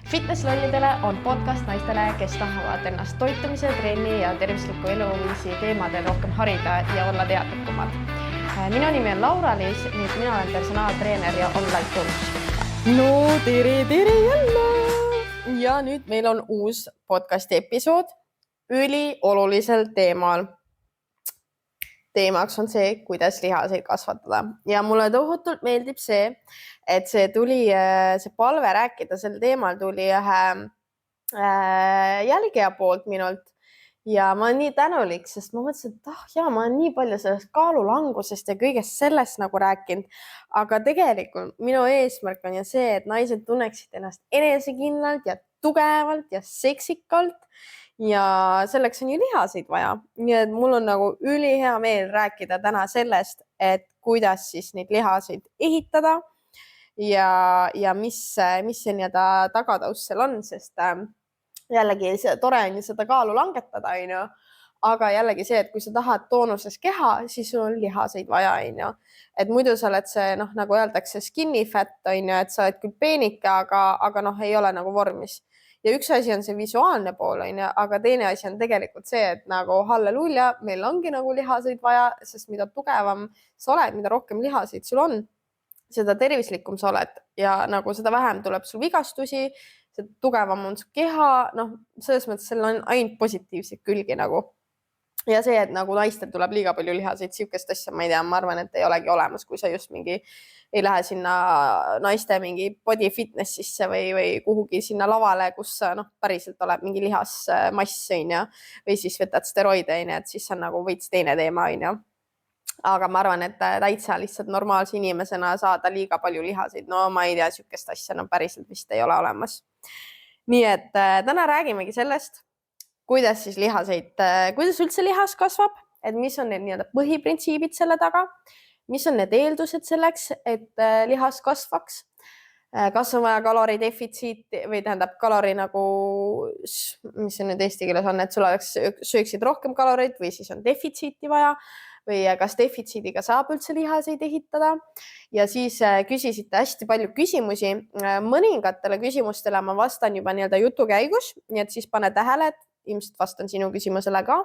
Fitnesslollidele on podcast naistele, kes tahavad ennast toitumise, trenni ja tervisliku eluviisi teemadel rohkem harida ja olla teadlikumad. Minu nimi on Laura-Liis ning mina olen personaaltreener ja online coach. No tere jälle! Ja nüüd meil on uus podcasti episood üliolulisel teemal. Teemaks on see, kuidas lihaseid kasvatada ja mulle tohutult meeldib see, et see palve rääkida sel teemal tuli ühe jälgija poolt minult ja ma olen nii tänulik, sest ma mõtlesin, et ma olen nii palju sellest kaalulangusest ja kõigest sellest nagu rääkinud, aga tegelikult minu eesmärk on ju see, et naised tunneksid ennast enesekindlalt ja tugevalt ja seksikalt ja selleks on ju lihaseid vaja. Nii et mul on nagu ülihea meel rääkida täna sellest, et kuidas siis neid lihaseid ehitada ja mis see nii-öelda tagataust seal on, sest jällegi tore on ju seda kaalu langetada, onju. Aga jällegi see, et kui sa tahad toonuses keha, siis sul on lihaseid vaja, onju. Et muidu sa oled see, nagu öeldakse, skinny fat, onju, et sa oled küll peenike, aga ei ole nagu vormis. Ja üks asi on see visuaalne pool, onju, aga teine asi on tegelikult see, et nagu halleluuja, meil ongi nagu lihaseid vaja, sest mida tugevam sa oled, mida rohkem lihaseid sul on, seda tervislikum sa oled ja nagu seda vähem tuleb sul vigastusi, seda tugevam on su keha, selles mõttes seal on ainult positiivseid külgi nagu. Ja see, et nagu naistel tuleb liiga palju lihaseid, siukest asja, ma ei tea, ma arvan, et ei olegi olemas, kui sa just ei lähe sinna naiste mingi body fitnessisse või kuhugi sinna lavale, kus päriselt oleb mingi lihasmass, või siis võtad steroide, et siis on nagu veits teine teema, aga ma arvan, et täitsa lihtsalt normaalse inimesena saada liiga palju lihaseid. No ma ei tea, siukest asja päriselt vist ei ole olemas. Nii et täna räägimegi sellest, kuidas siis kuidas üldse lihas kasvab, et mis on need nii-öelda põhiprintsiibid selle taga, mis on need eeldused selleks, et lihas kasvaks, kas on vaja kaloridefitsiiti või tähendab kalori nagu, mis see nüüd eesti keeles on, et sul sööksid rohkem kaloreid või siis on defitsiiti vaja või kas defitsiidiga saab üldse lihaseid ehitada ja siis küsisite hästi palju küsimusi. Mõningatele küsimustele ma vastan juba nii-öelda jutu käigus, nii et siis pane tähele, et ilmselt vastan sinu küsimusele ka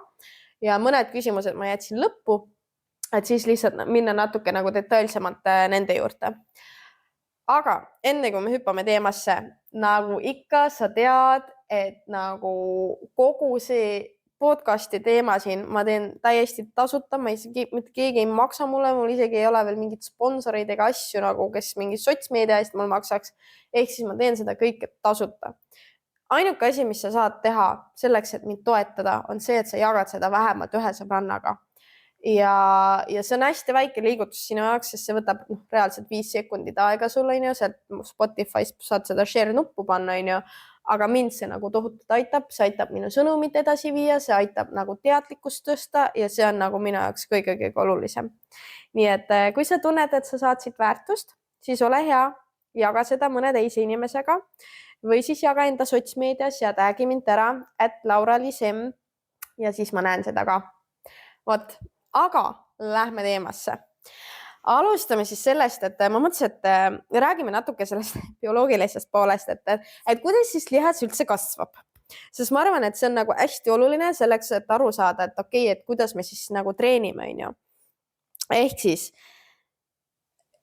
ja mõned küsimused ma jätsin lõppu, et siis lihtsalt minna natuke nagu detailsemalt nende juurde. Aga enne kui me hüppame teemasse, nagu ikka sa tead, et nagu kogu see podcasti teema siin ma teen täiesti tasuta, mitte keegi ei maksa mulle, mul isegi ei ole veel mingit sponsoreid ega asju nagu, kes mingi sotsmeedia eest mul maksaks, ehk siis ma teen seda kõike tasuta. Ainuke asi, mis sa saad teha selleks, et mind toetada, on see, et sa jagad seda vähemalt ühe sõbrannaga. Ja see on hästi väike liigutus sinu jaoks, sest see võtab reaalselt 5 sekundit aega sul, sealt Spotify's saad seda share nuppu panna, aga mind see nagu tohutult aitab, see aitab minu sõnumit edasi viia, see aitab nagu teadlikkust tõsta ja see on nagu minu jaoks kõige olulisem. Nii et kui sa tunned, et sa saad siit väärtust, siis ole hea, jaga seda mõne teise inimesega või siis jaga enda sotsmeedias ja tag'i mind ära @Laura-Liis M ja siis ma näen seda ka. Vot, aga lähme teemasse. Alustame siis sellest, et ma mõtlesin, et räägime natuke sellest bioloogilisest poolest, et kuidas siis lihas üldse kasvab. Sest ma arvan, et see on nagu hästi oluline selleks, et aru saada, et okei, et kuidas me siis nagu treenime, Ehk siis,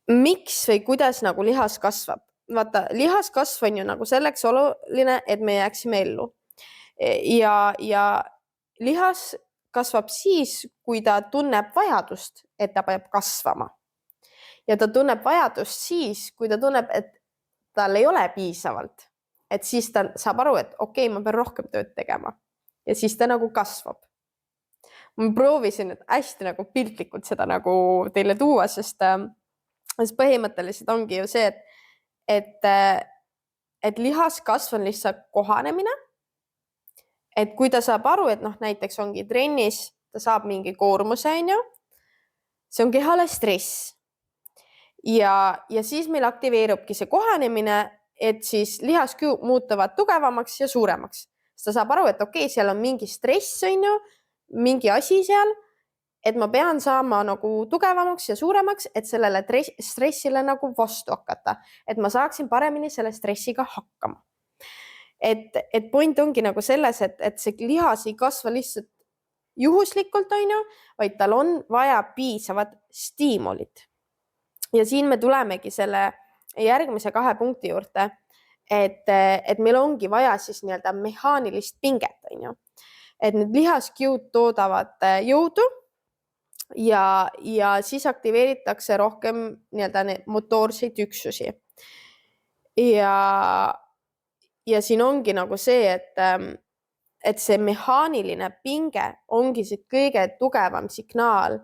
miks või kuidas nagu lihas kasvab? Vaata, lihaskasv on ju nagu selleks oluline, et me jääksime ellu. Ja lihas kasvab siis, kui ta tunneb vajadust, et ta peab kasvama. Ja ta tunneb vajadust siis, kui ta tunneb, et tal ei ole piisavalt. Et siis ta saab aru, et okei, ma pean rohkem tööd tegema. Ja siis ta nagu kasvab. Ma proovisin hästi nagu piltlikult seda nagu teile tuua, sest põhimõtteliselt ongi ju see, et lihaskasv on lihtsalt kohanemine. Et kui ta saab aru, et näiteks ongi trennis, ta saab mingi koormuse, see on kehale stress. Ja siis meil aktiveerubki see kohanemine, et siis lihasküü muutuvad tugevamaks ja suuremaks. Ta saab aru, et okei, seal on mingi stress, mingi asi seal, et ma pean saama nagu tugevamaks ja suuremaks, et sellele stressile nagu vastu hakata, et ma saaksin paremini selle stressiga hakkama. et point ongi nagu selles, et see lihas ei kasva lihtsalt juhuslikult, on ju, vaid tal on vaja piisavat stiimulit. Ja siin me tulemegi selle järgmise 2 punkti juurde, et meil ongi vaja siis nii-öelda mehaanilist pinget, on ju. Et need lihaskiud toodavad jõudu ja siis aktiveeritakse rohkem nii-öelda motoorseid üksusi. Ja siin ongi nagu see, et see mehaaniline pinge ongi see kõige tugevam signaal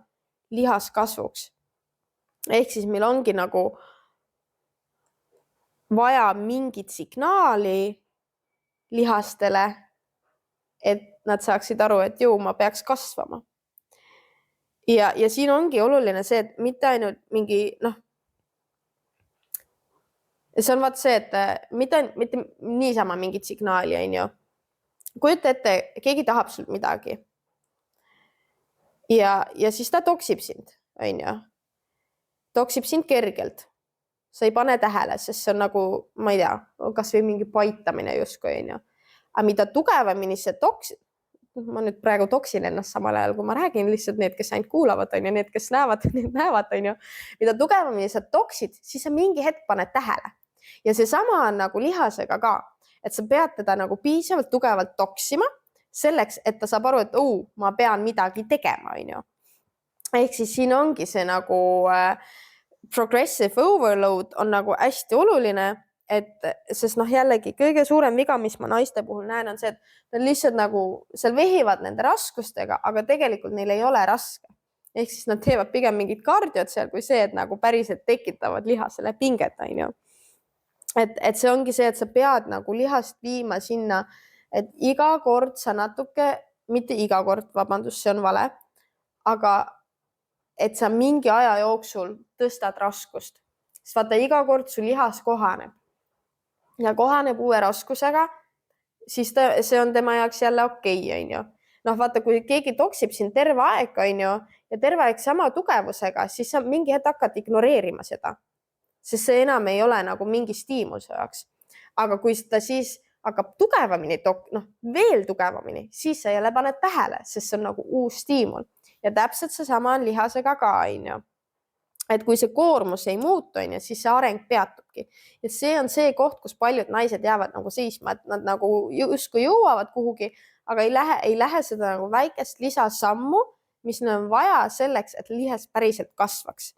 lihaskasvuks. Ehk siis meil ongi nagu vaja mingit signaali lihastele, et nad saaksid aru, et jõu, ma peaks kasvama. Ja siin ongi oluline see, et mitte ainult mingi, see on vaat see, et mitte niisama mingit signaali, on ju. Kujuta ette, keegi tahab sult midagi. Ja siis ta toksib sind, on ju. Toksib sind kergelt. Sa ei pane tähele, sest see on nagu, ma ei tea, kas või mingi paitamine justkui, on ju. Aga mida tugevamini see ma nüüd praegu toksin ennast samal ajal, kui ma räägin, lihtsalt need, kes ainult kuulavad, on ju, need, kes näevad, need näevad, on ju. Mida tugevamini sa toksid, siis sa mingi hetk paned tähele. Ja see sama on nagu lihasega ka, et sa pead teda nagu piisavalt tugevalt toksima selleks, et ta saab aru, et ma pean midagi tegema, on ju. Ehk siis siin ongi see nagu progressive overload on nagu hästi oluline, sest jällegi kõige suurem viga, mis ma naiste puhul näen, on see, et nad lihtsalt nagu seal vehivad nende raskustega, aga tegelikult neil ei ole raske. Ehk siis nad teevad pigem mingit kardiot seal kui see, et nagu päriselt tekitavad lihasele pinget, on ju. Et see ongi see, et sa pead nagu lihast viima sinna, et iga kord sa natuke, mitte iga kord, vabandust, see on vale, aga et sa mingi aja jooksul tõstad raskust. Sest vaata, iga kord su lihas kohaneb ja kohaneb uue raskusega, siis see on tema jaoks jälle okei, on ju. Vaata, kui keegi toksib siin terve aeg, on ju, ja terve aeg sama tugevusega, siis sa mingi hetk hakkad ignoreerima seda, sest see enam ei ole nagu mingi stiimul su jaoks. Aga kui ta siis hakkab tugevamini, veel tugevamini, siis sa jälle paned tähele, sest see on nagu uus stiimul. Ja täpselt seesama on lihasega ka, on ju. Et kui see koormus ei muutu, on ju, siis see areng peatubki. Ja see on see koht, kus paljud naised jäävad nagu seisma, et nad nagu justkui jõuavad kuhugi, aga ei lähe seda nagu väikest lisasammu, mis neil on vaja selleks, et lihas päriselt kasvaks.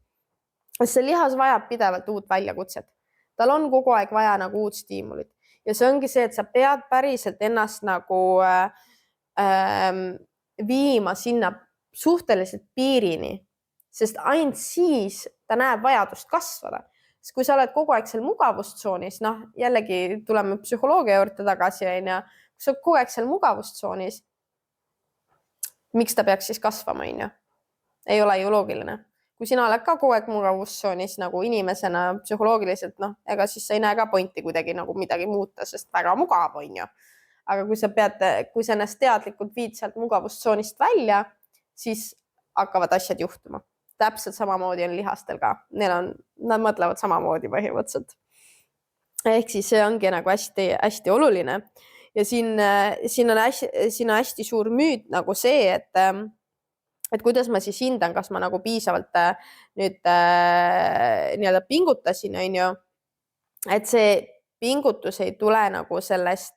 See lihas vajab pidevalt uut väljakutset. Tal on kogu aeg vaja nagu uut stiimulit. Ja see ongi see, et sa pead päriselt ennast nagu viima sinna suhteliselt piirini, sest ainult siis ta näeb vajadust kasvada. Sest kui sa oled kogu aeg seal mugavustsoonis, jällegi tuleme psühholoogia juurde tagasi, on ju, kui sa oled kogu aeg seal mugavustsoonis, miks ta peaks siis kasvama, on ju? Ei ole ju loogiline. Kui sina oled ka kogu aeg mugavustsoonis nagu inimesena psühholoogiliselt, ega siis sa ei näe ka pointi kuidagi nagu midagi muuta, sest väga mugav, on ju. Aga kui sa ennast teadlikult viid sealt mugavustsoonist välja, siis hakkavad asjad juhtuma. Täpselt samamoodi on lihastel ka. Nad mõtlevad samamoodi põhimõtteliselt. Ehk siis see ongi nagu hästi, hästi oluline. Ja siin on hästi suur müüt nagu see, et kuidas ma siis hindan, kas ma nagu piisavalt nüüd nii-öelda pingutasin, on ju. Et see pingutus ei tule nagu sellest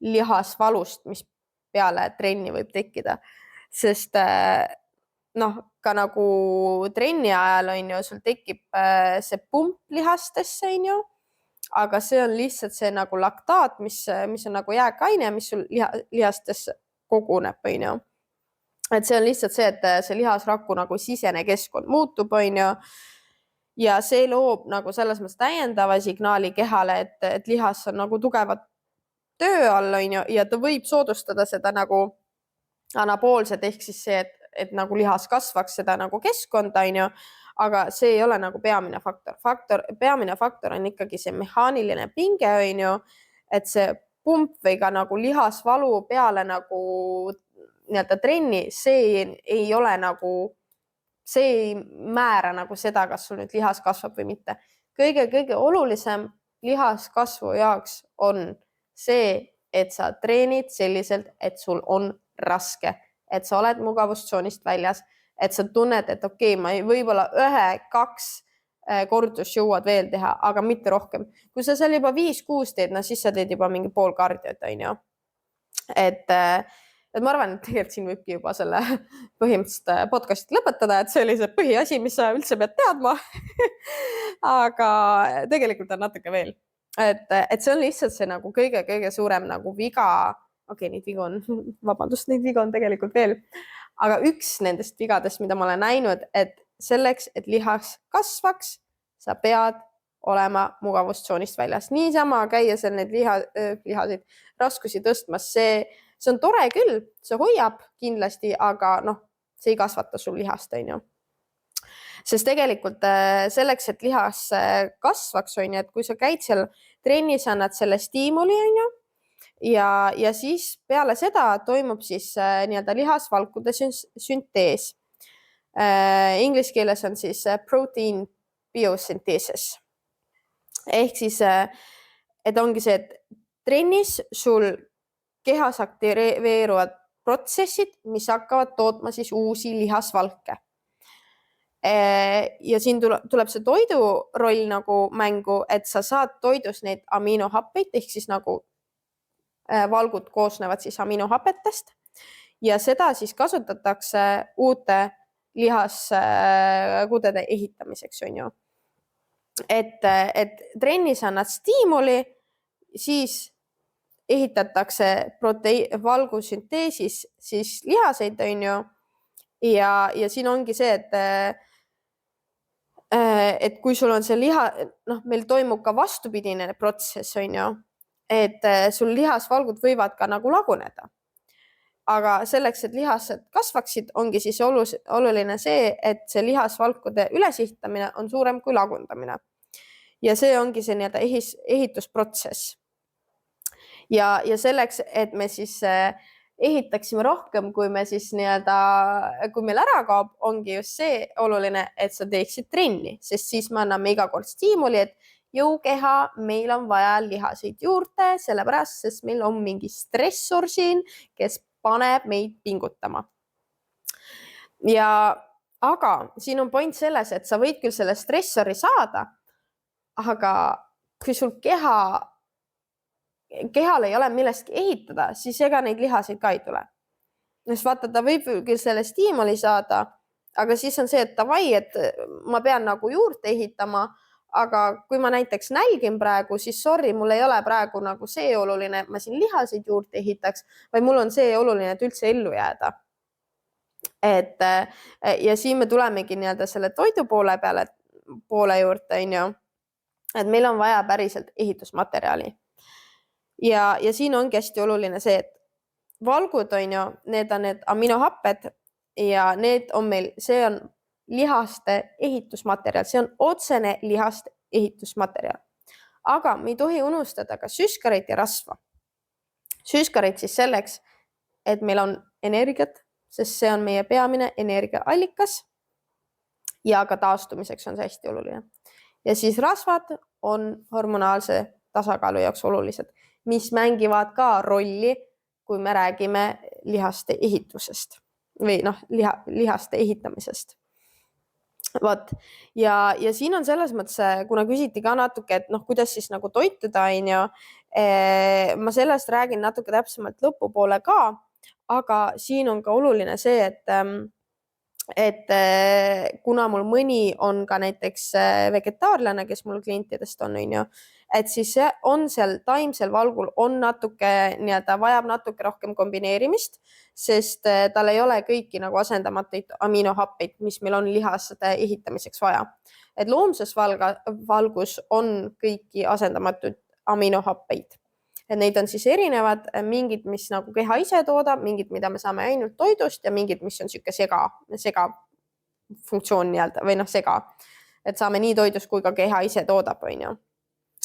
lihasvalust, mis peale trenni võib tekkida. Sest ka nagu trenni ajal, on ju, sul tekib see pump lihastesse, on ju, aga see on lihtsalt see nagu laktaat, mis on nagu jääkaine, mis sul lihastesse koguneb, on ju. Et see on lihtsalt see, et see lihasraku nagu sisene keskkond muutub, on ju, ja see loob nagu selles mõttes täiendava signaali kehale, et lihas on nagu tugevat töö all, on ju, ja ta võib soodustada seda nagu anaboolsed, ehk siis see, et nagu lihas kasvaks seda nagu keskkonda, on ju, aga see ei ole nagu peamine faktor. Peamine faktor on ikkagi see mehaaniline pinge, on ju, et see pump või ka nagu lihasvalu peale nagu nii-öelda trenni, see ei ole nagu, see ei määra nagu seda, kas sul nüüd lihas kasvab või mitte. Kõige olulisem lihaskasvu jaoks on see, et sa treenid selliselt, et sul on raske, et sa oled mugavustsoonist väljas, et sa tunned, et okei, ma võib-olla 1-2 kordus jõuad veel teha, aga mitte rohkem. Kui sa seal juba 5-6 teed, no siis sa teed juba mingi pool kardiot, on ju. Et ma arvan, et tegelikult siin võibki juba selle põhimõtteliselt podcastit lõpetada, et see oli see põhiasi, mis sa üldse pead teadma. Aga tegelikult on natuke veel. Et see on lihtsalt see nagu kõige suurem nagu viga. Okei, neid vigu on, vabandust, neid viga on tegelikult veel. Aga üks nendest vigadest, mida ma olen näinud, et selleks, et lihas kasvaks, sa pead olema mugavustsoonist väljas. Niisama käia seal neid lihasid raskusi tõstmas, see on tore küll, see hoiab kindlasti, aga see ei kasvata sul lihast, on ju. Sest tegelikult selleks, et lihas kasvaks, on ju, et kui sa käid seal trennis, annad selle stiimuli, on ju, ja siis peale seda toimub siis nii-öelda lihasvalkude süntees. Inglise keeles on siis protein biosynthesis. Ehk siis, et ongi see, et trennis sul kehas aktiveeruvad protsessid, mis hakkavad tootma siis uusi lihasvalke. Ja siin tuleb see toidu roll nagu mängu, et sa saad toidus neid aminohappeid, ehk siis nagu valgud koosnevad siis aminohapetest ja seda siis kasutatakse uute lihaskudede ehitamiseks, on ju. Et trennis annad stiimuli, siis ehitatakse valgusünteesis siis lihaseid, on ju. Ja siin ongi see, et kui sul on see liha, meil toimub ka vastupidine protsess, on ju, et sul lihasvalgud võivad ka nagu laguneda. Aga selleks, et lihased kasvaksid, ongi siis oluline see, et see lihasvalkude ülesihitamine on suurem kui lagundamine. Ja see ongi see nii-öelda ehitusprotsess. Ja selleks, et me siis ehitaksime rohkem, kui me siis nii-öelda, kui meil ära kaob, ongi just see oluline, et sa teeksid trenni, sest siis me anname iga kord stiimuli, et jõukeha, meil on vaja lihaseid juurde, sellepärast, sest meil on mingi stressor siin, kes paneb meid pingutama. Aga siin on point selles, et sa võid küll selle stressori saada, aga kui sul kehal ei ole millestki ehitada, siis ega neid lihaseid ka ei tule. Sest vaata, ta võib küll selle stiimuli saada, aga siis on see, et davai, et ma pean nagu juurde ehitama, aga kui ma näiteks nälgin praegu, siis sorry, mul ei ole praegu nagu see oluline, et ma siin lihaseid juurde ehitaks, vaid mul on see oluline, et üldse ellu jääda. Ja siin me tulemegi nii-öelda selle toidu poole juurde, on ju, et meil on vaja päriselt ehitusmaterjali. Ja siin ongi hästi oluline see, et valgud, on ju, need on need aminohapped ja need on meil, see on lihaste ehitusmaterjal, see on otsene lihaste ehitusmaterjal. Aga me ei tohi unustada ka süskareid ja rasva. Süskareid siis selleks, et meil on energiat, sest see on meie peamine energiaallikas ja ka taastumiseks on see hästi oluline. Ja siis rasvad on hormonaalse tasakaalu jaoks olulised, mis mängivad ka rolli, kui me räägime lihaste ehitusest või lihaste ehitamisest. Vot. Ja siin on selles mõttes, kuna küsiti ka natuke, et kuidas siis nagu toituda, on ju, ma sellest räägin natuke täpsemalt lõpupoole ka, aga siin on ka oluline see, et kuna mul mõni on ka näiteks vegetaarlane, kes mul klientidest on ju, et siis on seal taimsel valgul on natuke nii-öelda vajab natuke rohkem kombineerimist, sest tal ei ole kõiki nagu asendamatuid aminohappeid, mis meil on lihaste ehitamiseks vaja. Et loomses valgus on kõiki asendamatuid aminohappeid. Et neid on siis erinevad, mingid, mis nagu keha ise toodab, mingid, mida me saame ainult toidust ja mingid, mis on siuke sega funktsioon nii-öelda või sega. Et saame nii toidust kui ka keha ise toodab, on ju.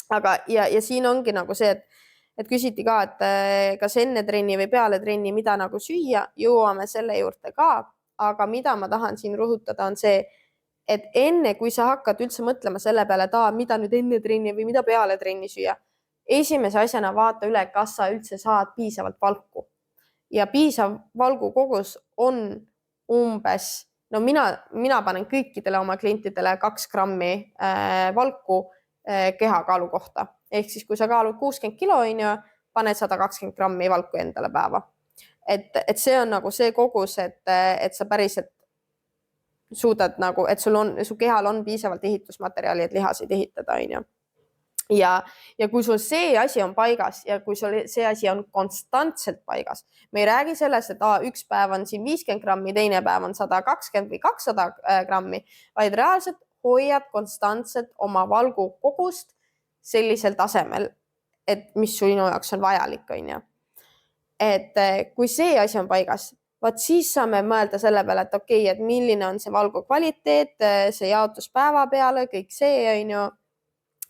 Aga ja siin ongi nagu see, et küsiti ka, et kas enne trenni või peale trenni, mida nagu süüa, jõuame selle juurde ka. Aga mida ma tahan siin rõhutada on see, et enne kui sa hakkad üldse mõtlema selle peale, et mida nüüd enne trenni või mida peale trenni süüa, esimese asjana vaata üle, kas sa üldse saad piisavalt valku ja piisav valgu kogus on umbes, no mina panen kõikidele oma klientidele 2 grammi valku kehakaalu kohta. Ehk siis, kui sa kaalud 60 kilo, paned 120 grammi valku endale päeva. Et see on nagu see kogus, et sa päriselt suudad nagu, et su kehal on piisavalt ehitusmaterjali, et lihaseid ehitada, on ju. Ja kui sul see asi on paigas ja kui sul see asi on konstantselt paigas, me ei räägi sellest, et üks päev on siin 50 grammi, teine päev on 120 või 200 grammi, vaid reaalselt hoiad konstantselt oma valgu kogust sellisel tasemel, et mis sinu jaoks on vajalik, on ju. Et kui see asi on paigas, vaat siis saame mõelda selle peale, et okei, et milline on see valgu kvaliteet, see jaotus päeva peale, kõik see, on ju,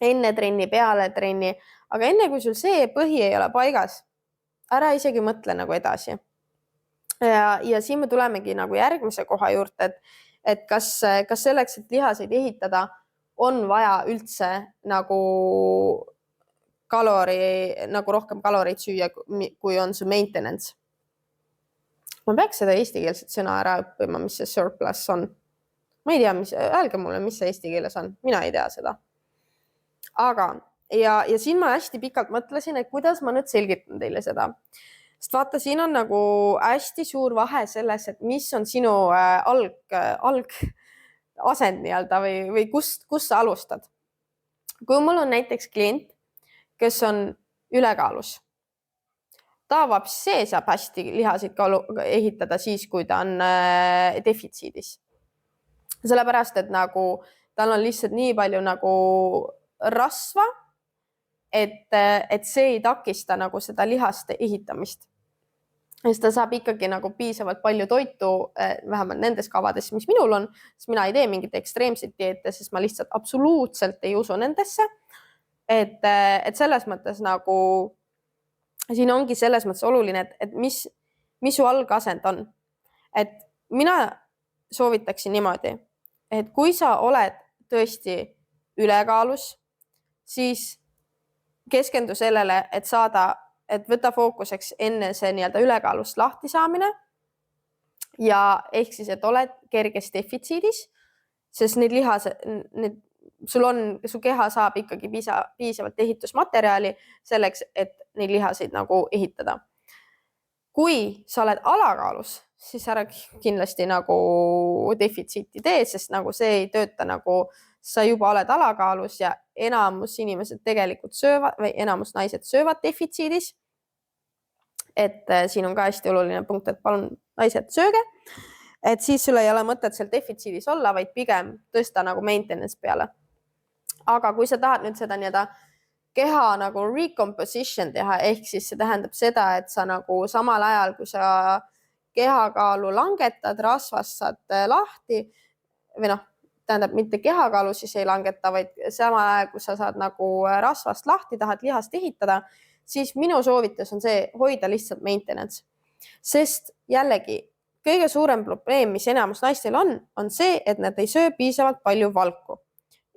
enne trenni, peale trenni, aga enne kui sul see põhi ei ole paigas, ära isegi mõtle nagu edasi. Ja siin me tulemegi nagu järgmise koha juurde, et kas selleks, et lihaseid ehitada, on vaja üldse nagu rohkem kaloreid süüa, kui on su maintenance. Ma peaks seda eestikeelset sõna ära õppima, mis see surplus on. Ma ei tea, öelge mulle, mis see eesti keeles on. Mina ei tea seda. Aga, ja siin ma hästi pikalt mõtlesin, et kuidas ma nüüd selgitan teile seda. Sest vaata, siin on nagu hästi suur vahe selles, et mis on sinu asend nii-öelda või kust sa alustad. Kui mul on näiteks klient, kes on ülekaalus, ta vapsi saab hästi lihasid ehitada siis, kui ta on defitsiidis. Sellepärast, et nagu tal on lihtsalt nii palju nagu rasva, et see ei takista nagu seda lihaste ehitamist. Sest ta saab ikkagi nagu piisavalt palju toitu, vähemalt nendes kavades, mis minul on, sest mina ei tee mingit ekstreemset dieete, sest ma lihtsalt absoluutselt ei usu nendesse. Et selles mõttes nagu, siin ongi selles mõttes oluline, et mis su algasend on. Et mina soovitaksin niimoodi, et kui sa oled tõesti ülekaalus, siis keskendu sellele, et võta fookuseks enne see nii-öelda ülekaalust lahti saamine ja ehk siis, et oled kerges defitsiidis, sest need lihased, su keha saab ikkagi piisavalt ehitusmaterjali selleks, et neid lihaseid nagu ehitada. Kui sa oled alakaalus, siis ära kindlasti nagu defitsiiti tee, sest nagu see ei tööta nagu sa juba oled alakaalus ja enamus inimesed tegelikult söövad või enamus naised söövad defitsiidis. Et siin on ka hästi oluline punkt, et palun naised sööge, et siis sul ei ole mõtet seal defitsiidis olla, vaid pigem tõsta nagu maintenance peale. Aga kui sa tahad nüüd seda nii-öelda keha nagu recomposition teha, ehk siis see tähendab seda, et sa nagu samal ajal, kui sa kehakaalu langetad, rasvast saad lahti või tähendab mitte kehakaalu siis ei langeta, vaid samal ajal, kui sa saad nagu rasvast lahti, tahad lihast ehitada, siis minu soovitus on see hoida lihtsalt maintenance. Sest jällegi, kõige suurem probleem, mis enamus naistel on see, et nad ei söö piisavalt palju valku.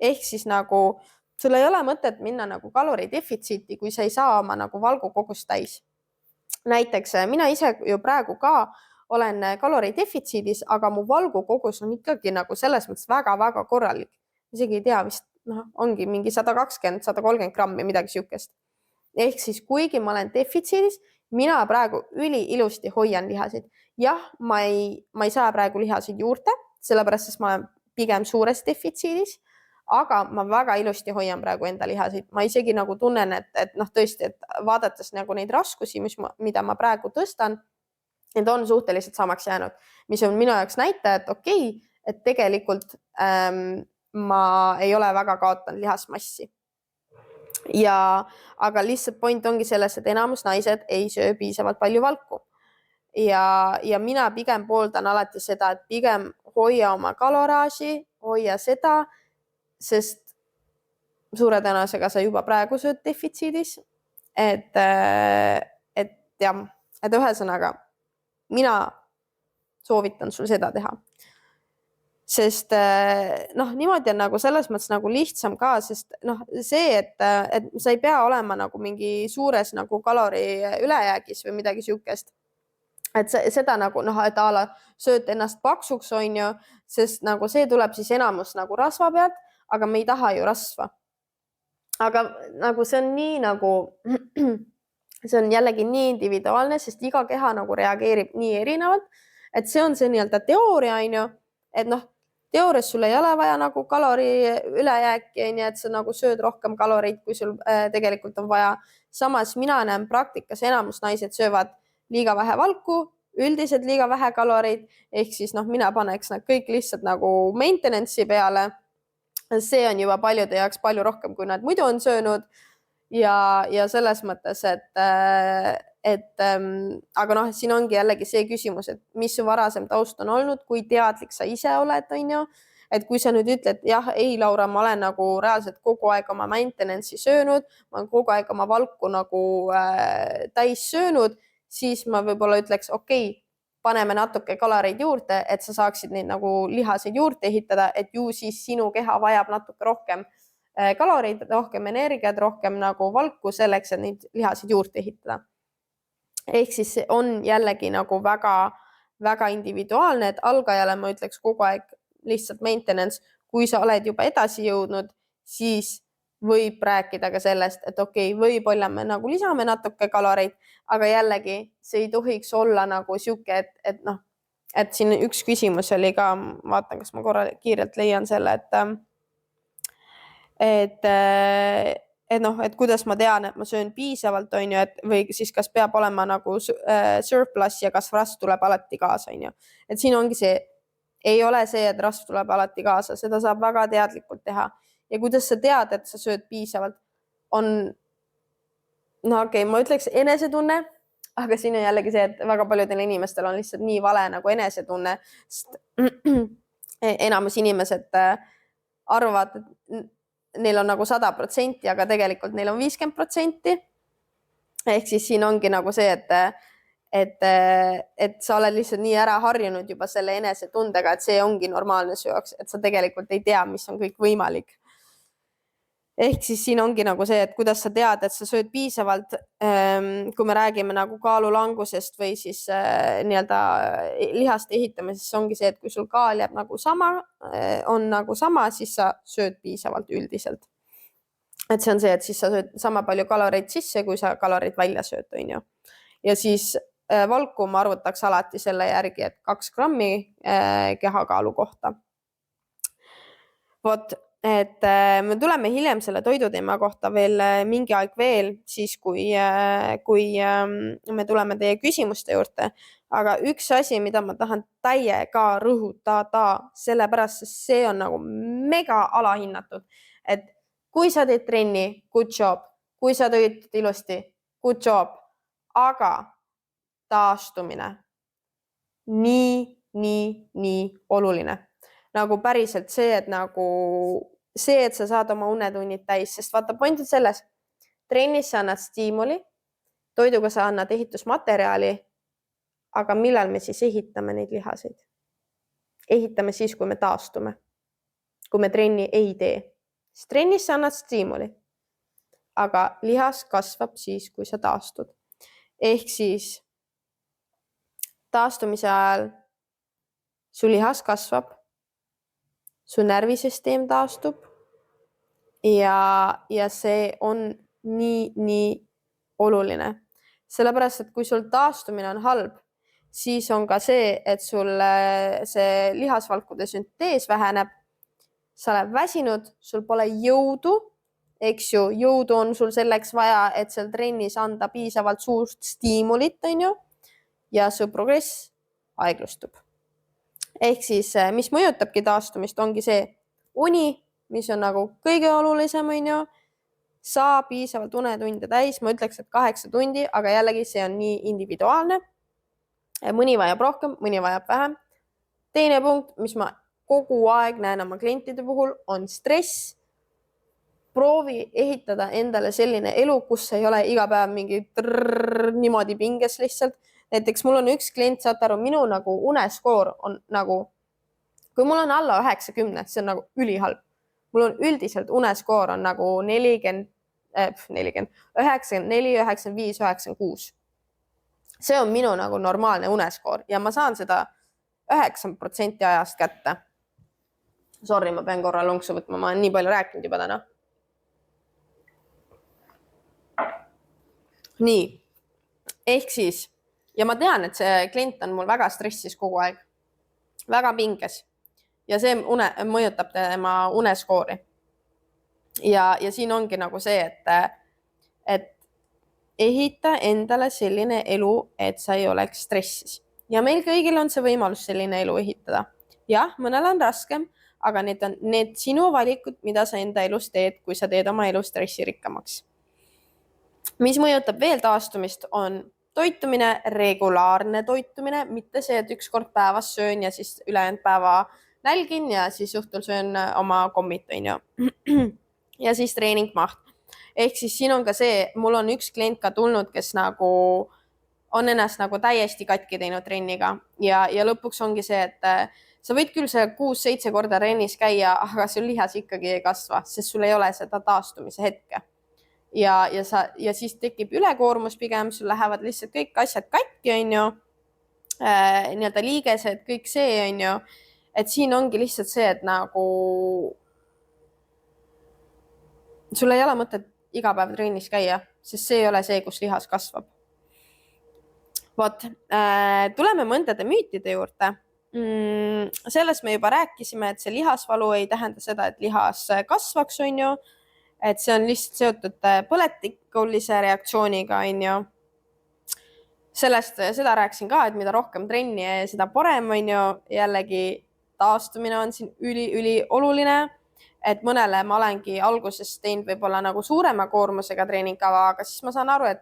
Ehk siis nagu sul ei ole mõtet minna nagu kaloridefitsiiti, kui sa ei saa oma nagu valgu kogust täis. Näiteks mina ise ju praegu ka olen kaloridefitsiidis, aga mu valgu kogus on ikkagi nagu selles mõttes väga-väga korralik. Isegi ei tea, vist ongi mingi 120-130 grammi midagi siukest. Ehk siis kuigi ma olen defitsiidis, mina praegu üliilusti hoian lihasid. Jah, ma ei saa praegu lihasid juurde, sellepärast, sest ma olen pigem suures defitsiidis, aga ma väga ilusti hoian praegu enda lihasid. Ma isegi nagu tunnen, et tõesti, et vaadates nagu neid raskusi, mida ma praegu tõstan, need on suhteliselt samaks jäänud, mis on minu jaoks näitaja, et okei, et tegelikult ma ei ole väga kaotanud lihasmassi. Aga lihtsalt point ongi selles, et enamus naised ei söö piisavalt palju valku. Ja mina pigem pooldan alati seda, et pigem hoia oma kaloraaži, hoia seda, sest suure tõenäosusega sa juba praegu sööd defitsiidis. Et ühesõnaga, mina soovitan sul seda teha. sest noh, niimoodi on nagu selles mõttes nagu lihtsam ka, sest noh, see, et sa ei pea olema nagu mingi suures nagu kalori ülejäägis või midagi siukest. Et seda nagu noh, et a la sööd ennast paksuks, on ju, sest nagu see tuleb siis enamus nagu rasva pealt, aga me ei taha ju rasva. Aga nagu see on nii nagu, see on jällegi nii individuaalne, sest iga keha nagu reageerib nii erinevalt, et see on see nii-öelda teooria, on ju, et noh, teoorias sul ei ole vaja nagu kalori ülejääki, on ju, et sa nagu sööd rohkem kaloreid, kui sul tegelikult on vaja. Samas mina näen praktikas enamus naised söövad liiga vähe valku, üldiselt liiga vähe kaloreid, ehk siis noh, mina paneks nad kõik lihtsalt nagu maintenance'i peale. See on juba paljude jaoks palju rohkem, kui nad muidu on söönud ja selles mõttes, aga noh, siin ongi jällegi see küsimus, et mis su varasem taust on olnud, kui teadlik sa ise oled, on ju, et kui sa nüüd ütled, jah, ei, Laura, ma olen nagu reaalselt kogu aeg oma maintenance'i söönud, ma olen kogu aeg oma valku nagu täis söönud, siis ma võib-olla ütleks, okei, paneme natuke kaloreid juurde, et sa saaksid neid nagu lihaseid juurde ehitada, et ju siis sinu keha vajab natuke rohkem kaloreid, rohkem energiat, rohkem nagu valku selleks, et neid lihaseid juurde ehitada. Ehk siis on jällegi nagu väga individuaalne, et algajale ma ütleks kogu aeg lihtsalt maintenance, kui sa oled juba edasi jõudnud, siis võib rääkida ka sellest, et okei, võib-olla me nagu lisame natuke kaloreid, aga jällegi see ei tohiks olla nagu siuke, et noh, et siin üks küsimus oli ka, vaatan, kas ma korra kiirelt leian selle, et noh, et kuidas ma tean, et ma söön piisavalt, on ju, et või siis kas peab olema nagu surplus ja kas rasv tuleb alati kaasa, on ju. Et siin ongi see, ei ole see, et rasv tuleb alati kaasa, seda saab väga teadlikult teha. Ja kuidas sa tead, et sa sööd piisavalt, on, no okei, ma ütleks enesetunne, aga siin on jällegi see, et väga paljudel inimestel on lihtsalt nii vale nagu enesetunne, sest enamus inimesed arvavad, et neil on nagu 100%, aga tegelikult neil on 50%. Ehk siis siin ongi nagu see, et sa oled lihtsalt nii ära harjunud juba selle enesetundega, et see ongi normaalne su jaoks, et sa tegelikult ei tea, mis on kõik võimalik. Ehk siis siin ongi nagu see, et kuidas sa tead, et sa sööd piisavalt, kui me räägime nagu kaalulangusest või siis nii-öelda lihaste ehitamisest, ongi see, et kui sul kaal jääb nagu sama, on nagu sama, siis sa sööd piisavalt üldiselt. Et see on see, et siis sa sööd sama palju kaloreid sisse, kui sa kaloreid välja sööd, on ju. Ja siis valku ma arvutaks alati selle järgi, et 2 grammi kehakaalu kohta. Vot, et me tuleme hiljem selle toiduteema kohta veel mingi aeg veel, siis kui me tuleme teie küsimuste juurde. Aga üks asi, mida ma tahan täiega rõhutada, sellepärast, sest see on nagu mega alahinnatud, et kui sa teed trenni, good job, kui sa toitud ilusti, good job, aga taastumine, nii oluline. Nagu päriselt see, et nagu see, et sa saad oma unetunnid täis, sest vaata, point on selles, trennis sa annad stiimuli, toiduga sa annad ehitusmaterjali, aga millal me siis ehitame neid lihaseid? Ehitame siis, kui me taastume, kui me trenni ei tee. Siis trennis sa annad stiimuli, aga lihas kasvab siis, kui sa taastud. Ehk siis taastumise ajal su lihas kasvab, su närvisüsteem taastub ja see on nii oluline. Sellepärast, et kui sul taastumine on halb, siis on ka see, et sul see lihasvalkude süntees väheneb, sa oled väsinud, sul pole jõudu, eks ju, jõudu on sul selleks vaja, et seal trennis anda piisavalt suurt stiimulit, on ju, ja su progress aeglustub. Ehk siis, mis mõjutabki taastumist, ongi see uni, mis on nagu kõige olulisem, on ju, saa piisavalt unetunde täis, ma ütleks, et 8 tundi, aga jällegi see on nii individuaalne. Mõni vajab rohkem, mõni vajab vähem. Teine punkt, mis ma kogu aeg näen oma klientide puhul, on stress. Proovi ehitada endale selline elu, kus ei ole iga päev mingi niimoodi pinges lihtsalt. Näiteks mul on üks klient, saate aru, minu nagu uneskoor on nagu kui mul on alla 90, see on nagu ülihalb. Mul on üldiselt uneskoor on nagu 40, 94, 95, 96. See on minu nagu normaalne uneskoor ja ma saan seda 9% ajast kätte. Sorry, ma pean korra lonksu võtma, ma olen nii palju rääkinud juba täna. Nii, ehk siis, ja ma tean, et see klient on mul väga stressis kogu aeg, väga pinges ja see mõjutab tema uneskoori. Ja siin ongi nagu see, et ehita endale selline elu, et sa ei oleks stressis. Ja meil kõigil on see võimalus selline elu ehitada. Jah, mõnel on raskem, aga need on need sinu valikud, mida sa enda elus teed, kui sa teed oma elu stressirikkamaks. Mis mõjutab veel taastumist, on toitumine, regulaarne toitumine, mitte see, et üks kord päevas söön ja siis ülejäänud päeva nälgin ja siis õhtul söön oma kommit, on ju. Ja siis treeningmaht. Ehk siis siin on ka see, mul on üks klient ka tulnud, kes nagu on ennast nagu täiesti katki teinud trenniga ja lõpuks ongi see, et sa võid küll see 6-7 korda trennis käia, aga sul lihas ikkagi ei kasva, sest sul ei ole seda taastumise hetke. Ja siis tekib ülekoormus pigem, sul lähevad lihtsalt kõik asjad katki, on ju, nii-öelda liigesed, kõik see, on ju, et siin ongi lihtsalt see, et nagu sul ei ole mõtet iga päev trennis käia, sest see ei ole see, kus lihas kasvab. Vot, tuleme mõndade müütide juurde. Sellest me juba rääkisime, et see lihasvalu ei tähenda seda, et lihas kasvaks, on ju, et see on lihtsalt seotud põletikulise reaktsiooniga, on ju. Seda rääkisin ka, et mida rohkem trenni, seda parem, on ju. Jällegi taastumine on siin üli oluline, et mõnele ma olengi alguses teinud võib-olla nagu suurema koormusega treeningkava, aga siis ma saan aru, et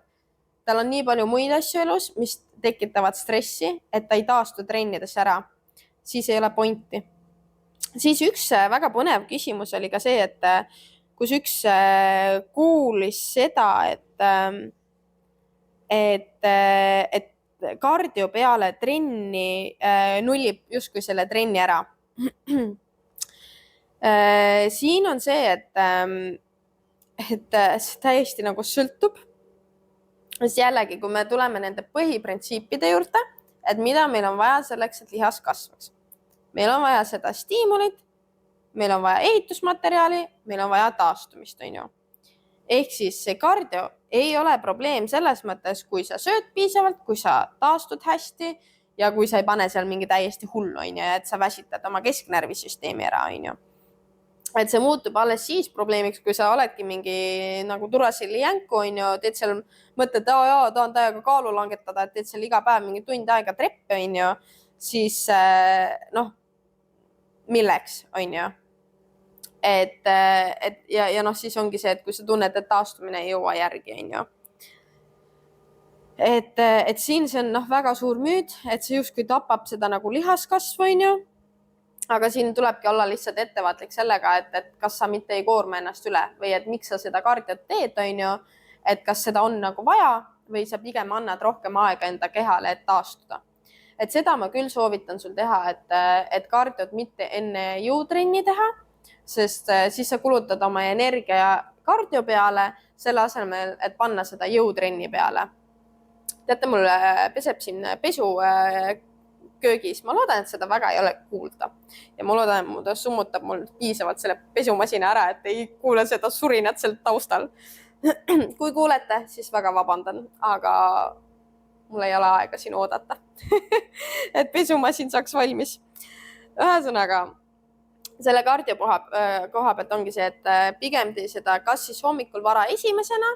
tal on nii palju muid asju elus, mis tekitavad stressi, et ta ei taastu trennides ära. Siis ei ole pointi. Siis üks väga põnev küsimus oli ka see, et kus üks kuulis seda, et kardio peale trenni nullib justkui selle trenni ära. Siin on see, et see täiesti nagu sõltub. Jällegi, kui me tuleme nende põhiprintsiipide juurde, et mida meil on vaja selleks, et lihas kasvaks. Meil on vaja seda stiimulit, meil on vaja ehitusmaterjali, meil on vaja taastumist, on ju. Ehk siis see kardio ei ole probleem selles mõttes, kui sa sööd piisavalt, kui sa taastud hästi ja kui sa ei pane seal mingi täiesti hullu, on ju, et sa väsitad oma kesknärvisüsteemi ära, on ju. Et see muutub alles siis probleemiks, kui sa oledki mingi nagu Duracell'i jänku, on ju, teed seal mõtled, tahan täiega kaalu langetada, et teed seal iga päev mingi tund aega treppe, on ju, siis milleks, on ju. Ja siis ongi see, et kui sa tunned, et taastumine ei jõua järgi, on ju. Et siin see on väga suur müüt, et see justkui tapab seda nagu lihaskasvu, on ju. Aga siin tulebki olla lihtsalt ettevaatlik sellega, et kas sa mitte ei koorma ennast üle või et miks sa seda kardiot teed, on ju, et kas seda on nagu vaja või sa pigem annad rohkem aega enda kehale, et taastuda. Et seda ma küll soovitan sul teha, et kardiot mitte enne jõutrenni teha, sest siis sa kulutad oma energia kardio peale, selle asemel, et panna seda jõutrenni peale. Teate, mul peseb siin pesu köögis. Ma loodan, et seda väga ei ole kuulda. Ja ma loodan, et ta summutab mul piisavalt selle pesumasina ära, et ei kuule seda surinat seal taustal. Kui kuulete, siis väga vabandan, aga mul ei ole aega siin oodata, et pesumasin saaks valmis. Ühesõnaga, selle kardio koha pealt ongi see, et pigem tee seda kas siis hommikul vara esimesena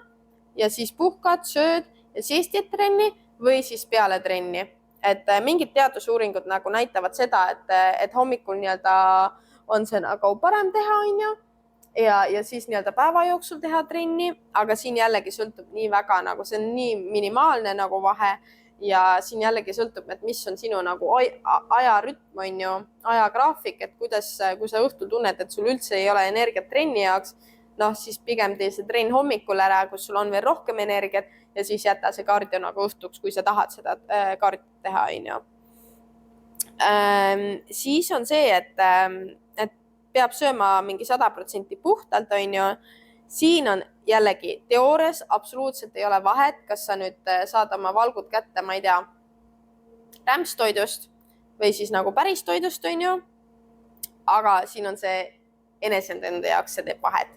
ja siis puhkad, sööd ja siis teed trenni või siis peale trenni. Et mingid teadusuuringud nagu näitavad seda, et hommikul on see nagu parem teha, on ju, ja siis päeva jooksul teha trenni, aga siin jällegi sõltub nii väga, nagu see on nii minimaalne nagu vahe ja siin jällegi sõltub, et mis on sinu nagu ajarütm, on ju, ajagraafik, et kuidas, kui sa õhtul tunned, et sul üldse ei ole energiat trenni jaoks, siis pigem tee see trenn hommikul ära, kus sul on veel rohkem energiat ja siis jäta see kardio nagu õhtuks, kui sa tahad seda kardiot teha, on ju. Siis on see, et peab sööma mingi 100% puhtalt, on ju. Siin on jällegi teoorias absoluutselt ei ole vahet, kas sa nüüd saad oma valgud kätte, ma ei tea, rämpstoidust või siis nagu päris toidust, on ju. Aga siin on see eneseende jaoks, see teeb vahet.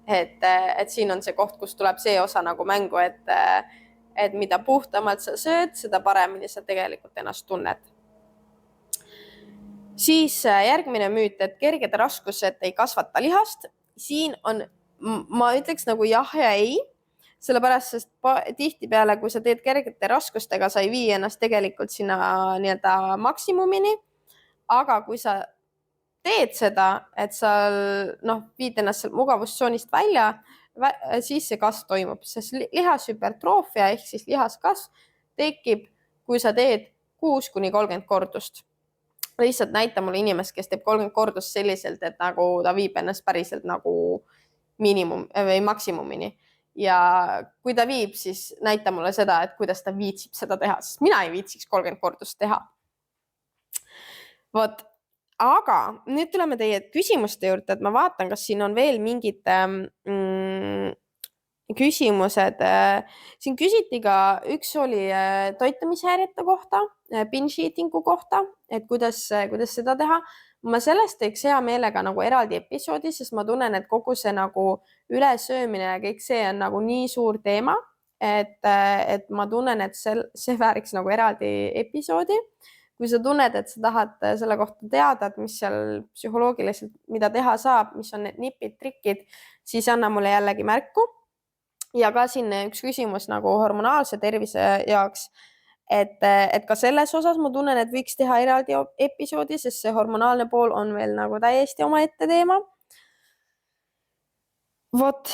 Et siin on see koht, kus tuleb see osa nagu mängu, et mida puhtamalt sa sööd, seda paremini sa tegelikult ennast tunned. Siis järgmine müüt, et kerged raskused ei kasvata lihast. Siin on, ma ütleks nagu jah ja ei, sellepärast, sest tihtipeale, kui sa teed kergete raskustega, sa ei vii ennast tegelikult sinna nii-öelda maksimumini. Aga kui sa teed seda, et sa viid ennast mugavustsoonist välja, siis see kasv toimub, sest lihashüpertroofia ehk siis lihaskasv tekib, kui sa teed 6-30 kordust. Lihtsalt näita mulle inimest, kes teeb 30 kordust selliselt, et nagu ta viib ennast päriselt nagu miinimum või maksimumini. Ja kui ta viib, siis näita mulle seda, et kuidas ta viitsib seda teha, sest mina ei viitsiks 30 kordust teha. Vot. Aga nüüd tuleme teie küsimuste juurde, et ma vaatan, kas siin on veel mingid küsimused. Siin küsiti ka, üks oli toitumishäirete kohta, binge eating'u kohta, et kuidas seda teha. Ma sellest teeks hea meelega nagu eraldi episoodi, sest ma tunnen, et kogu see nagu ülesöömine ja kõik see on nagu nii suur teema, et ma tunnen, et see vääriks nagu eraldi episoodi. Kui sa tunned, et sa tahad selle kohta teada, et mis seal psühholoogiliselt, mida teha saab, mis on need nipid, trikid, siis anna mulle jällegi märku. Ja ka siin üks küsimus nagu hormonaalse tervise jaoks, et ka selles osas ma tunnen, et võiks teha eraldi episoodi, sest see hormonaalne pool on veel nagu täiesti omaette teema. Vot,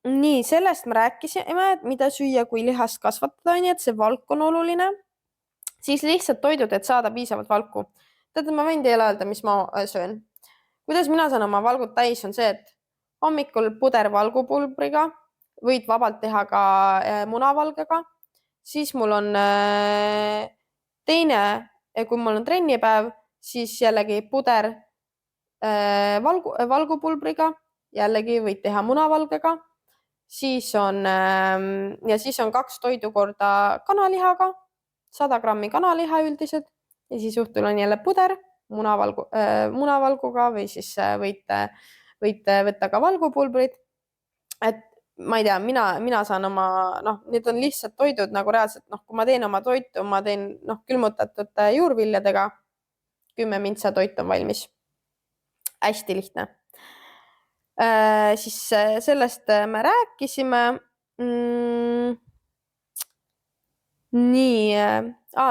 nii, sellest me rääkisime, et mida süüa, kui lihast kasvatada, on, et see valk on oluline. Siis lihtsalt toidud, et saada piisavalt valku. Tead, ma võin teile öelda, mis ma söön. Kuidas mina saan oma valgud täis, on see, et hommikul puder valgupulbriga, võid vabalt teha ka munavalgega. Siis mul on teine, kui mul on trennipäev, siis jällegi puder valgupulbriga, jällegi võid teha munavalgega. Siis on 2 toidukorda kanalihaga, 100 grammi kanaliha üldiselt ja siis õhtul on jälle puder munavalguga või siis võite võtta ka valgupulbrit. Et ma ei tea, mina saan oma, need on lihtsalt toidud nagu reaalselt, kui ma teen oma toitu, ma teen külmutatud juurviljadega, 10 mintsa toit on valmis. Hästi lihtne. Siis sellest me rääkisime. Nii,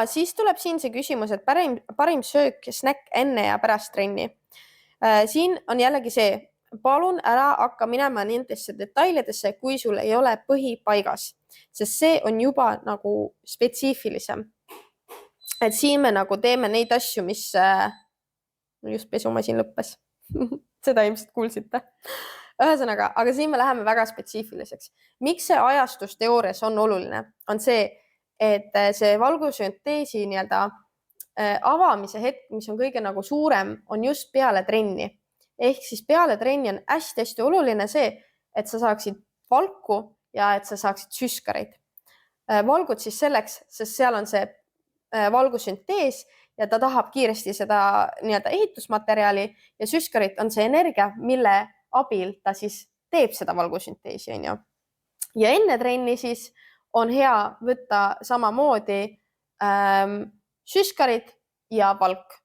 siis tuleb siin see küsimus, et parim söök ja snäkk enne ja pärast trenni. Siin on jällegi see, palun ära hakka minema nendesse detailidesse, kui sul ei ole põhi paigas, sest see on juba nagu spetsiifilisem. Et siin me nagu teeme neid asju, mis just pesumasin lõppes. Seda ilmselt kuulsite. Ühesõnaga, aga siin me läheme väga spetsiifiliseks. Miks see ajastusteoorias on oluline? On see, et see valgusünteesi nii-öelda avamise hetk, mis on kõige nagu suurem, on just peale trenni. Ehk siis peale trenni on hästi oluline see, et sa saaksid valku ja et sa saaksid süskareid. Valgud siis selleks, sest seal on see valgusüntees ja ta tahab kiiresti seda nii-öelda ehitusmaterjali ja süskarit on see energia, mille abil ta siis teeb seda valgusünteesi, on ju. Ja enne trenni siis on hea võtta samamoodi süskarit ja valk.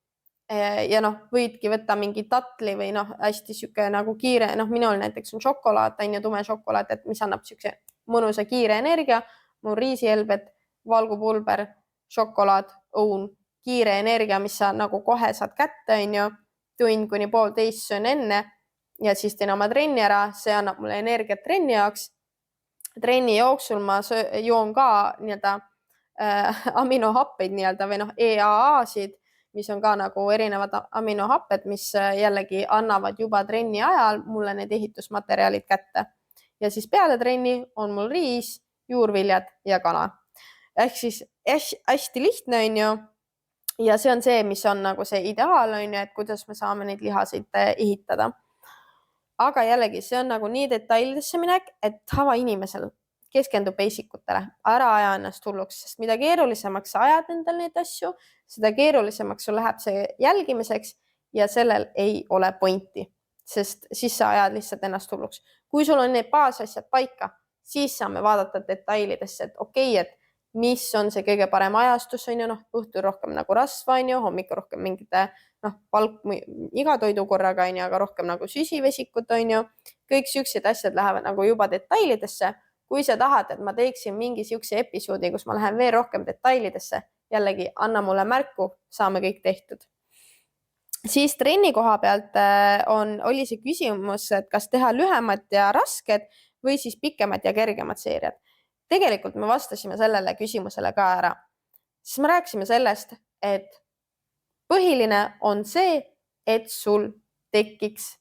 Ja võidki võtta mingi tatli või hästi siuke nagu kiire, minul näiteks on šokolaad, tume šokolaad, et mis annab siukse mõnusa kiire energia. Mul riisihelbed, valgupulber, šokolaad, õun, kiire energia, mis sa nagu kohe saad kätte, on ju. Tund kuni 1,5 söön enne ja siis teen oma trenni ära, see annab mulle energiat trenni jaoks. Trenni jooksul ma joon ka nii-öelda aminohappeid nii-öelda või EAA-sid, mis on ka nagu erinevad aminohapped, mis jällegi annavad juba trenni ajal mulle need ehitusmaterjalid kätte. Ja siis peale trenni on mul riis, juurviljad ja kana. Ehk siis hästi lihtne, on ju. ja see on see, mis on nagu see ideaal, on ju, et kuidas me saame neid lihaseid ehitada. Aga jällegi, see on nagu nii detailidesse minek, et tavainimesel keskendub basic utele, ära aja ennast hulluks, sest mida keerulisemaks sa ajad endal neid asju, seda keerulisemaks sul läheb see jälgimiseks ja sellel ei ole pointi, sest siis sa ajad lihtsalt ennast hulluks. Kui sul on need baasasjad paika, siis saame vaadata detailidesse, et okei, et mis on see kõige parem ajastus, on ju, noh, õhtul rohkem nagu rasva, on ju, hommikul rohkem mingite, noh, palk iga toidu korraga, on ju, aga rohkem nagu süsivesikut, on ju. Kõik siuksed asjad lähevad nagu juba detailidesse. Kui sa tahad, et ma teeksin mingi siukse episoodi, kus ma lähen veel rohkem detailidesse, jällegi anna mulle märku, saame kõik tehtud. Siis trenni koha pealt oli see küsimus, et kas teha lühemad ja rasked või siis pikemad ja kergemad seeriad. Tegelikult me vastasime sellele küsimusele ka ära. Siis me rääkisime sellest, et põhiline on see, et sul tekiks,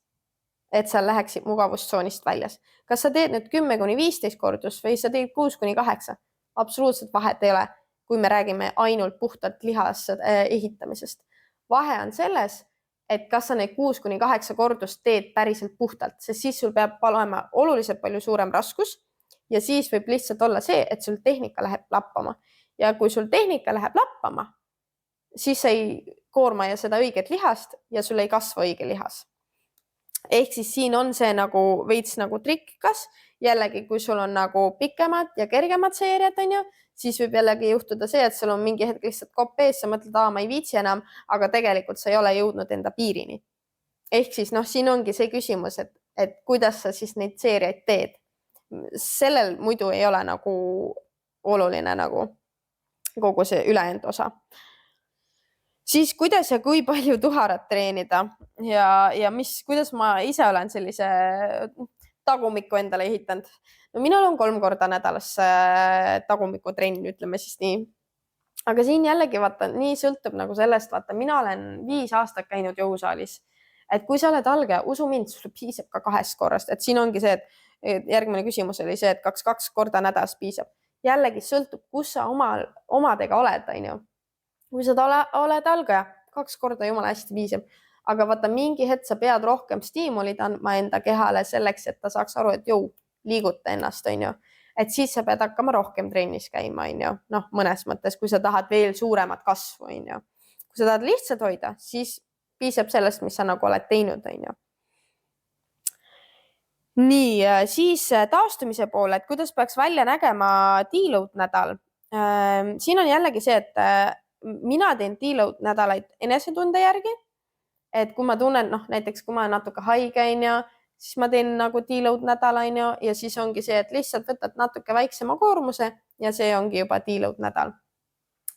et sa läheksid mugavustsoonist väljas. Kas sa teed nüüd 10-15 kordust või sa teed 6-8? Absoluutselt vahet ei ole, kui me räägime ainult puhtalt lihas ehitamisest. Vahe on selles, et kas sa need 6-8 kordust teed päriselt puhtalt, sest siis sul peab olema oluliselt palju suurem raskus ja siis võib lihtsalt olla see, et sul tehnika läheb lappama. Ja kui sul tehnika läheb lappama, siis sa ei koorma ja seda õiget lihast ja sul ei kasva õige lihas. Ehk siis siin on see nagu veits nagu trikkas. Jällegi, kui sul on nagu pikemad ja kergemad seeriad, on ju, siis võib jällegi juhtuda see, et sul on mingi hetk lihtsalt kopp ees, sa mõtled, ma ei viitsi enam, aga tegelikult sa ei ole jõudnud enda piirini. Ehk siis noh, siin ongi see küsimus, et kuidas sa siis neid seeriaid teed. Sellel muidu ei ole nagu oluline nagu kogu see ülejäänud osa. Siis kuidas ja kui palju tuharat treenida ja kuidas ma ise olen sellise tagumiku endale ehitanud. No minul on 3 korda nädalas tagumiku trenn, ütleme siis nii. Aga siin jällegi vaata, nii sõltub nagu sellest, vaata, mina olen 5 aastat käinud jõusaalis. Et kui sa oled algaja, usu mind, sul piisab ka 2 korrast. Et siin ongi see, et järgmine küsimus oli see, et 2 korda nädalas piisab. Jällegi sõltub, kus sa omadega oled, on ju. Kui sa oled algaja, 2 korda jumala hästi piisab. Aga vaata, mingi hetk sa pead rohkem stiimulid andma enda kehale selleks, et ta saaks aru, et liiguta ennast, on ju. Et siis sa pead hakkama rohkem trennis käima, on ju. Noh, mõnes mõttes, kui sa tahad veel suuremat kasvu, on ju. Kui sa tahad lihtsalt hoida, siis piisab sellest, mis sa nagu oled teinud, on ju. Nii, siis taastumise poole, et kuidas peaks välja nägema deload nädal. Siin on jällegi see, et mina teen deload nädalaid enesetunde järgi. Et kui ma tunnen, noh, näiteks kui ma olen natuke haige, on ju, siis ma teen nagu deload nädal, on ju, ja siis ongi see, et lihtsalt võtad natuke väiksema koormuse ja see ongi juba deload nädal.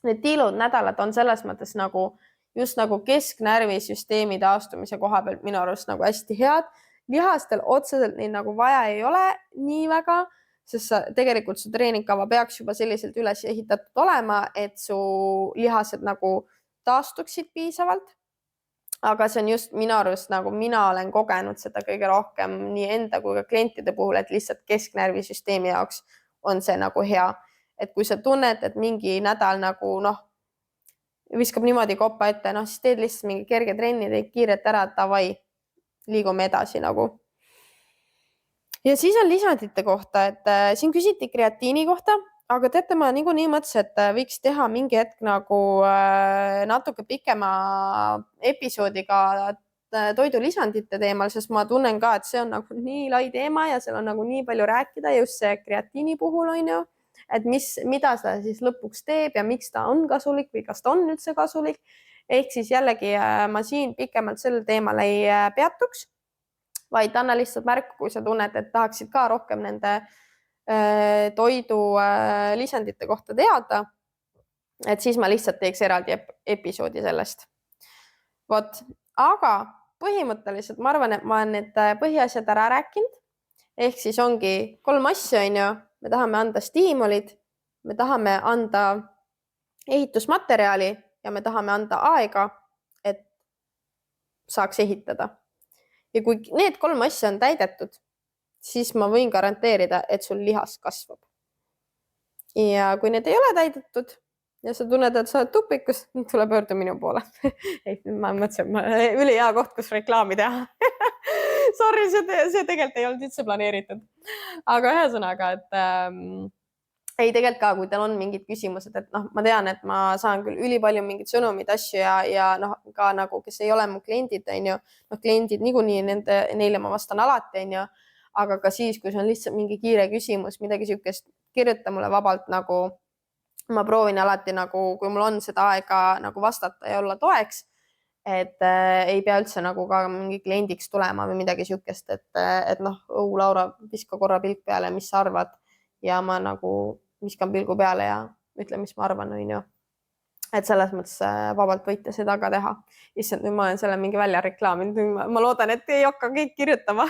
Need deload nädalad on selles mõttes nagu just nagu kesknärvisüsteemi taastumise koha pealt minu arust nagu hästi head. Lihastel otseselt neid nagu vaja ei ole nii väga, sest tegelikult su treeningkava peaks juba selliselt üles ehitatud olema, et su lihased nagu taastuksid piisavalt. Aga see on just minu arust nagu mina olen kogenud seda kõige rohkem nii enda kui ka klientide puhul, et lihtsalt kesknärvisüsteemi jaoks on see nagu hea. Et kui sa tunned, et mingi nädal nagu noh, viskab niimoodi koppa ette, noh, siis teed lihtsalt mingi kerge trenni, teed kiiret ära, davai, liigume edasi nagu. Ja siis on lisandite kohta, et siin küsiti kreatiini kohta, aga teate, ma niikuinii mõtlesin, et võiks teha mingi hetk nagu natuke pikema episoodiga toidulisandite teemal, sest ma tunnen ka, et see on nagu nii lai teema ja seal on nagu nii palju rääkida just see kreatiini puhul, on ju, et mida ta siis lõpuks teeb ja miks ta on kasulik või kas ta on üldse kasulik. Ehk siis jällegi ma siin pikemalt sel teemal ei peatuks, vaid anna lihtsalt märku, kui sa tunned, et tahaksid ka rohkem nende toidu lisandite kohta teada, et siis ma lihtsalt teeks eraldi episoodi sellest. Vot, aga põhimõtteliselt ma arvan, et ma olen need põhiasjad ära rääkinud. Ehk siis ongi 3 asja, on ju. Me tahame anda stiimulid, me tahame anda ehitusmaterjali ja me tahame anda aega, et saaks ehitada. Ja kui need 3 asja on täidetud, siis ma võin garanteerida, et sul lihas kasvab. Ja kui need ei ole täidetud, ja sa tunned, et sa oled tupikus, tule pöördu minu poole. Ei, ma mõtlesin, üli hea koht, kus reklaami teha. Sorry, see tegelikult ei olnud üldse planeeritud. Aga ühesõnaga, et ei, tegelikult ka, kui teil on mingid küsimused, et noh, ma tean, et ma saan küll ülipalju mingid sõnumid, asju ja noh, ka nagu, kes ei ole mu kliendid, on ju, noh, kliendid niikuinii neile ma vastan alati, on ju, aga ka siis, kui see on lihtsalt mingi kiire küsimus, midagi sihukest, kirjuta mulle vabalt nagu, ma proovin alati nagu, kui mul on seda aega nagu vastata ja olla toeks, et ei pea üldse nagu ka mingi kliendiks tulema või midagi sihukest, et noh, Laura, viska korra pilk peale, mis sa arvad ja ma nagu viskan pilgu peale ja ütlen, mis ma arvan, on ju. Et selles mõttes vabalt võite seda ka teha. Issand, nüüd ma olen selle mingi välja reklaaminud. Ma loodan, et ei hakka kõik kirjutama.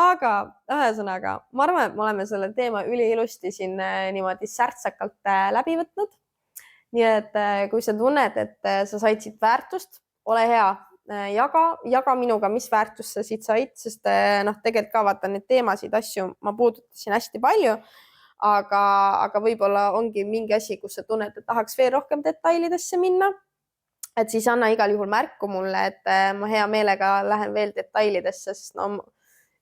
Aga ühesõnaga, ma arvan, et me oleme selle teema üliilusti siin niimoodi särtsakalt läbi võtnud. Nii et kui sa tunned, et sa said siit väärtust, ole hea, jaga minuga, mis väärtust sa siit said, sest noh, tegelikult ka vaata neid teemasid, asju ma puudutasin hästi palju, aga võib-olla ongi mingi asi, kus sa tunned, et tahaks veel rohkem detailidesse minna. Et siis anna igal juhul märku mulle, et ma hea meelega lähen veel detailidesse, sest no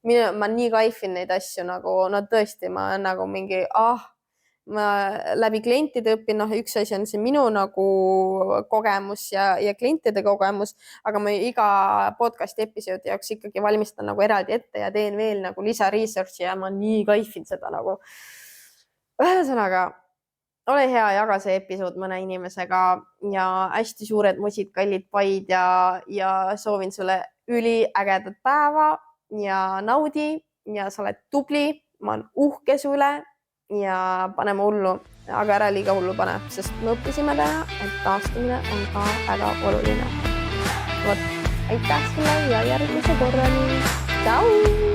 ma nii kaifin neid asju nagu, no tõesti, ma nagu mingi, ma läbi klientide õpin, noh, üks asi on see minu nagu kogemus ja klientide kogemus, aga ma iga podcasti episoodi jaoks ikkagi valmistan nagu eraldi ette ja teen veel nagu lisa research'i ja ma nii kaifin seda nagu. Ühesõnaga, ole hea, jaga see episood mõne inimesega ja hästi suured mosid, kallid paid ja soovin sulle üliägedat päeva ja naudi ja sa oled tubli, ma olen uhke sulle ja paneme hullu, aga ära liiga hullu pane, sest me õppisime täna, et taastumine on ka väga oluline. Vot, aitäh sulle ja järgmise korrani. Tšau!